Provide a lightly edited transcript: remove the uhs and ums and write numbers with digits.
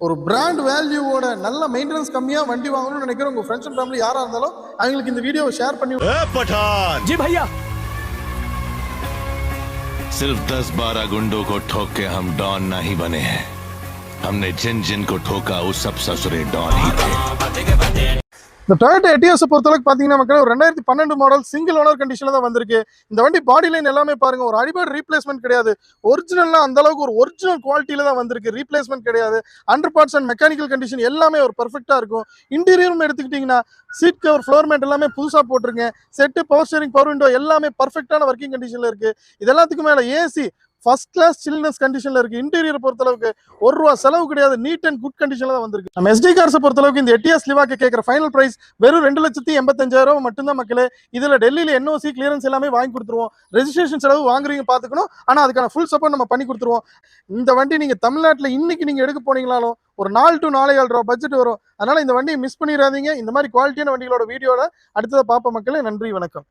ஒரு பிராண்ட் வேல்யூவோட நல்ல மெயின்டெனன்ஸ் கம்மியா வண்டி வாங்கணும்னு நினைக்கிற உங்க ஃப்ரெண்ட்ஸ் அண்ட் ஃபேமிலி யாரா இருந்தாலும் அவங்களுக்கு இந்த வீடியோவை ஷேர் பண்ணி पठान जी भैया। सिर्फ 10-12 गुंडों को ठोक के हम डॉन नहीं बने हैं। हमने जिन जिन को ठोका वो सब ससुरे डॉन ही थे। இந்த டொயோட்டா எட்டியோஸை பொறுத்தளவுக்கு பார்த்தீங்கன்னா மக்கள் ஒரு 2012 மாடல் சிங்கிள் ஓனர் கண்டிஷனில் தான் வந்திருக்கு. இந்த வண்டி பாடி லைன் எல்லாமே பாருங்க, ஒரு அடிபேட் ரீப்ளேஸ்மெண்ட் கிடையாது. ஒரிஜினல்லாம் அந்த அளவுக்கு ஒரு ஒரிஜினல் குவாலிட்டியில தான் வந்திருக்கு. ரீப்ளேஸ்மெண்ட் கிடையாது. Under parts and mechanical condition எல்லாமே ஒரு பெர்ஃபெக்டா இருக்கும். இன்டீரியரும் எடுத்துக்கிட்டீங்கன்னா சீட் கவர், ஃப்ளோர் மேட் எல்லாமே புதுசாக போட்டிருங்க. Set, power steering, power window எல்லாமே பர்ஃபெக்டான ஒர்க்கிங் கண்டிஷனில் இருக்கு. இது எல்லாத்துக்கும் மேலே ஏசி ஃபர்ஸ்ட் கிளாஸ் சில்னஸ் கண்டிஷன்ல இருக்கு. இன்டீரியர் பொறுத்தளவுக்கு ₹1 செலவு கிடையாது. நீட் அண்ட் குட் கண்டிஷன்ல தான் வந்திருக்கு. நம்ம எஸ்டி கார்ஸை பொறுத்தளவுக்கு இந்த எட்டியாஸ் லிவாக்கு கேட்குற ஃபைனல் பிரைஸ் வெறும் 2,85,000 மட்டும்தான் மக்களே. இதுல டெல்லியில என்ஓசி கிளியரன்ஸ் எல்லாமே வாங்கி கொடுத்துருவோம். ரெஜிஸ்ட்ரேஷன் செலவு வாங்குறீங்க பார்த்துக்கணும், ஆனா அதுக்கான ஃபுல் சப்போர்ட் நம்ம பண்ணி கொடுத்துருவோம். இந்த வண்டி நீங்க தமிழ்நாட்டில் இன்னைக்கு நீங்க எடுக்க போனீங்களாலும் ஒரு 4 to 4.5 ரூபா பட்ஜெட் வரும். அதனால இந்த வண்டியை மிஸ் பண்ணிடாதீங்க. இந்த மாதிரி குவாலிட்டியான வண்டிகளோட வீடியோட அடுத்ததை பார்ப்போம் மக்களே. நன்றி, வணக்கம்.